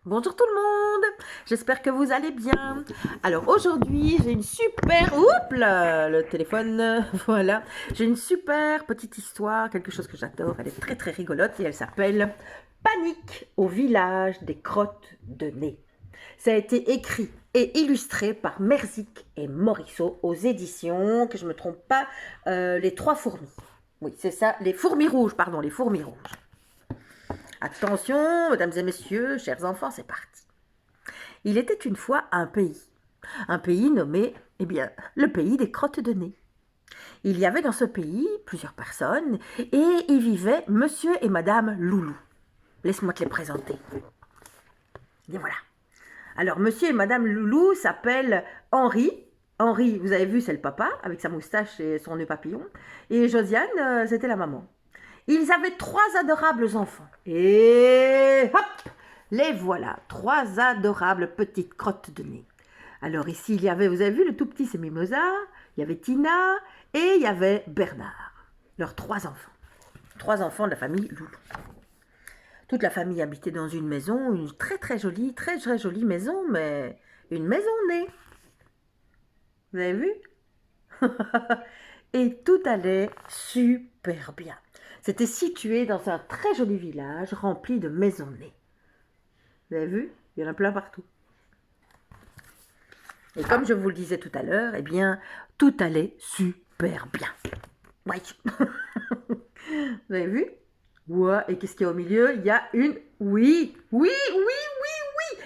Bonjour tout le monde, j'espère que vous allez bien. Alors aujourd'hui j'ai une super... Oups là, le téléphone, voilà. J'ai une super petite histoire, quelque chose que j'adore, elle est très très rigolote et elle s'appelle Panique au village des crottes de nez. Ça a été écrit et illustré par Merzic et Morisseau aux éditions, que je ne me trompe pas, les Trois Fourmis. Oui, c'est ça, les Fourmis Rouges, pardon, les Fourmis Rouges. Attention, mesdames et messieurs, chers enfants, c'est parti. Il était une fois un pays nommé, eh bien, le pays des crottes de nez. Il y avait dans ce pays plusieurs personnes et y vivaient monsieur et madame Loulou. Laisse-moi te les présenter. Et voilà. Alors, monsieur et madame Loulou s'appellent Henri. Henri, vous avez vu, c'est le papa, avec sa moustache et son nœud papillon. Et Josiane, c'était la maman. Ils avaient trois adorables enfants. Et hop, les voilà, trois adorables petites crottes de nez. Alors ici, il y avait, vous avez vu, le tout petit, c'est Mimosa, il y avait Tina et il y avait Bernard, leurs trois enfants de la famille Loulou. Toute la famille habitait dans une maison, une très jolie maison, mais une maison née. Vous avez vu? Et tout allait super bien. C'était situé dans un très joli village rempli de maisonnées. Vous avez vu? Il y en a plein partout. Et comme je vous le disais tout à l'heure, eh bien, tout allait super bien. Oui. Vous avez vu? Ouais, et qu'est-ce qu'il y a au milieu? Il y a une... Oui. Il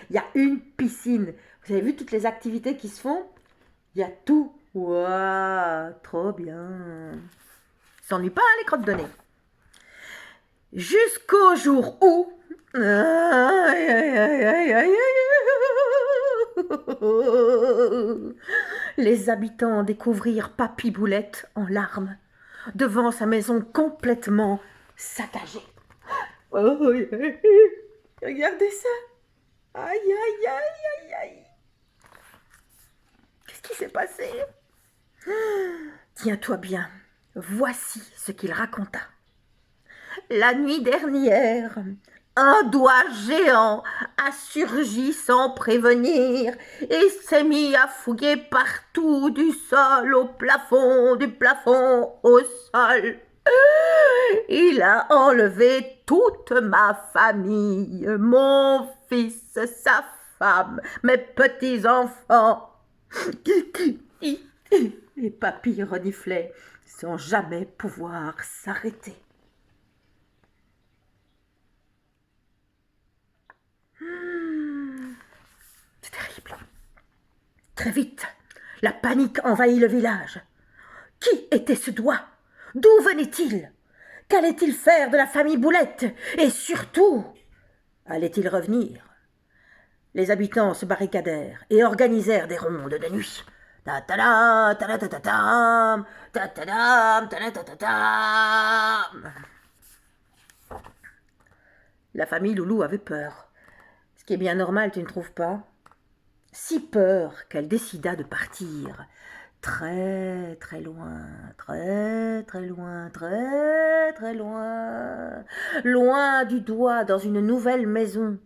y a une piscine. Vous avez vu toutes les activités qui se font? Il y a tout. Waouh, trop bien. S'ennuie pas, hein, les crottes de nez. Jusqu'au jour où... Les habitants découvrirent Papy Boulette en larmes, devant sa maison complètement saccagée. Oh, regardez ça. Aïe. Qu'est-ce qui s'est passé? Tiens-toi bien, voici ce qu'il raconta. La nuit dernière, un doigt géant a surgi sans prévenir et s'est mis à fouiller partout, du sol au plafond, du plafond au sol. Il a enlevé toute ma famille, mon fils, sa femme, mes petits-enfants. Et papy reniflait sans jamais pouvoir s'arrêter. C'est terrible. Très vite, la panique envahit le village. Qui était ce doigt? D'où venait-il? Qu'allait-il faire de la famille Boulette? Et surtout, allait-il revenir? Les habitants se barricadèrent et organisèrent des rondes de nuit. Ta-ta-dam, ta-ta-ta-ta-tam, ta-ta-dam, ta-ta-ta-ta-tam. La famille Loulou avait peur, ce qui est bien normal, tu ne trouves pas? Si peur qu'elle décida de partir très loin, loin du doigt, dans une nouvelle maison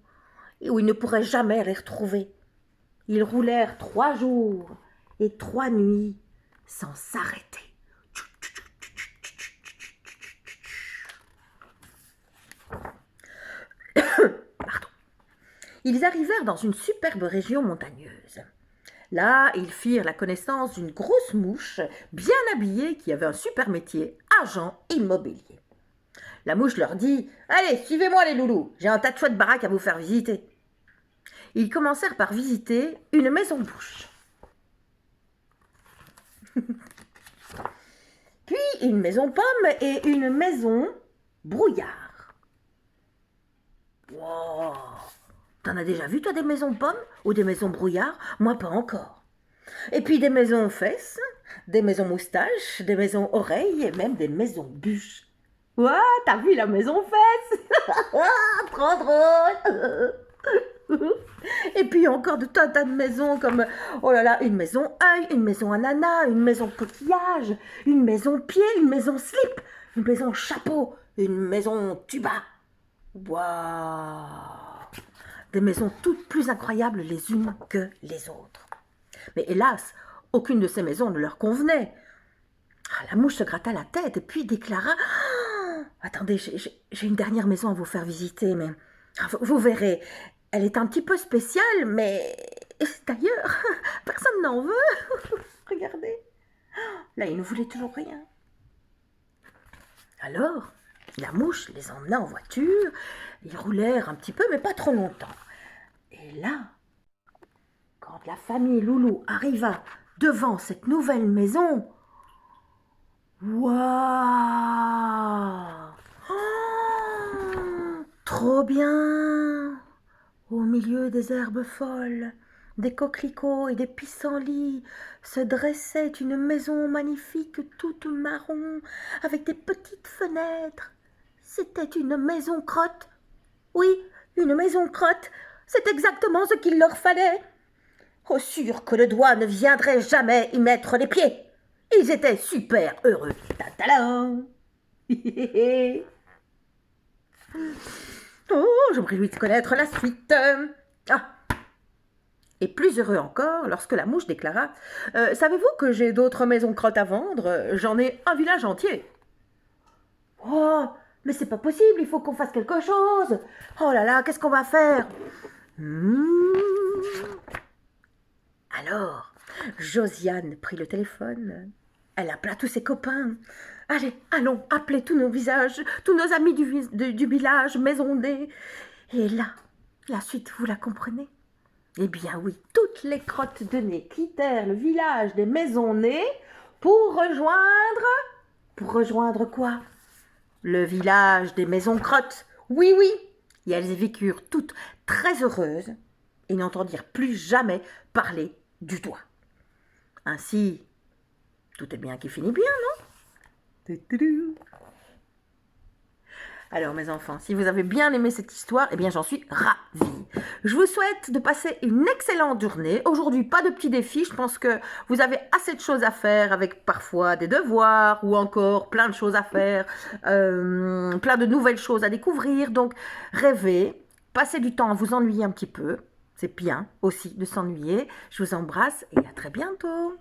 où ils ne pourraient jamais les retrouver. Ils roulèrent 3 jours et 3 nuits sans s'arrêter. Pardon. Ils arrivèrent dans une superbe région montagneuse. Là, ils firent la connaissance d'une grosse mouche bien habillée qui avait un super métier, agent immobilier. La mouche leur dit « Allez, suivez-moi les loulous, j'ai un tas de chouettes baraques à vous faire visiter. » Ils commencèrent par visiter une maison bouche. Puis une maison pomme et une maison brouillard. Wow. T'en as déjà vu, toi, des maisons pommes ou des maisons brouillard? Moi, pas encore. Et puis des maisons fesses, des maisons moustaches, des maisons oreilles et même des maisons bûches. Ouais, t'as vu la maison fesse? Trop drôle. Et puis encore de tas de maisons comme, oh là là, une maison œil, une maison ananas, une maison coquillage, une maison pied, une maison slip, une maison chapeau, une maison tuba. Waouh! des maisons toutes plus incroyables les unes que les autres. Mais hélas, aucune de ces maisons ne leur convenait. Ah, la mouche se gratta la tête et puis déclara « Attendez, j'ai une dernière maison à vous faire visiter, mais vous verrez, elle est un petit peu spéciale, mais d'ailleurs, personne n'en veut. Regardez. » Là, il ne voulait toujours rien. Alors, la mouche les emmena en voiture. Ils roulèrent un petit peu, mais pas trop longtemps. Et là, quand la famille Loulou arriva devant cette nouvelle maison, waouh! Oh, trop bien! Au milieu des herbes folles, des coquelicots et des pissenlits, se dressait une maison magnifique toute marron, avec des petites fenêtres. C'était une maison crotte. Oui, une maison crotte. C'est exactement ce qu'il leur fallait. Oh, sûr que le doigt ne viendrait jamais y mettre les pieds. Ils étaient super heureux. Ta-ta-la. Oh, je me réjouis de connaître la suite. Ah. Et plus heureux encore lorsque la mouche déclara « Savez-vous que j'ai d'autres maisons crottes à vendre? J'en ai un village entier. »« Oh, mais c'est pas possible, il faut qu'on fasse quelque chose. Oh là là, qu'est-ce qu'on va faire ?» Alors, Josiane prit le téléphone. Elle appela tous ses copains. « Allez, allons, appelez tous nos visages, tous nos amis du village maisonnés. » Et là, la suite, vous la comprenez? Eh bien oui, toutes les crottes de nez quittèrent le village des maisonnées pour rejoindre... Pour rejoindre quoi? Le village des maisons crottes. Oui, oui. Et elles y vécurent toutes très heureuses et n'entendirent plus jamais parler du doigt. Ainsi, tout est bien qui finit bien, non? Alors mes enfants, si vous avez bien aimé cette histoire, eh bien j'en suis ravie. Je vous souhaite de passer une excellente journée. Aujourd'hui, pas de petits défis, je pense que vous avez assez de choses à faire avec parfois des devoirs ou encore plein de choses à faire, plein de nouvelles choses à découvrir. Donc rêvez, passez du temps à vous ennuyer un petit peu. C'est bien aussi de s'ennuyer. Je vous embrasse et à très bientôt.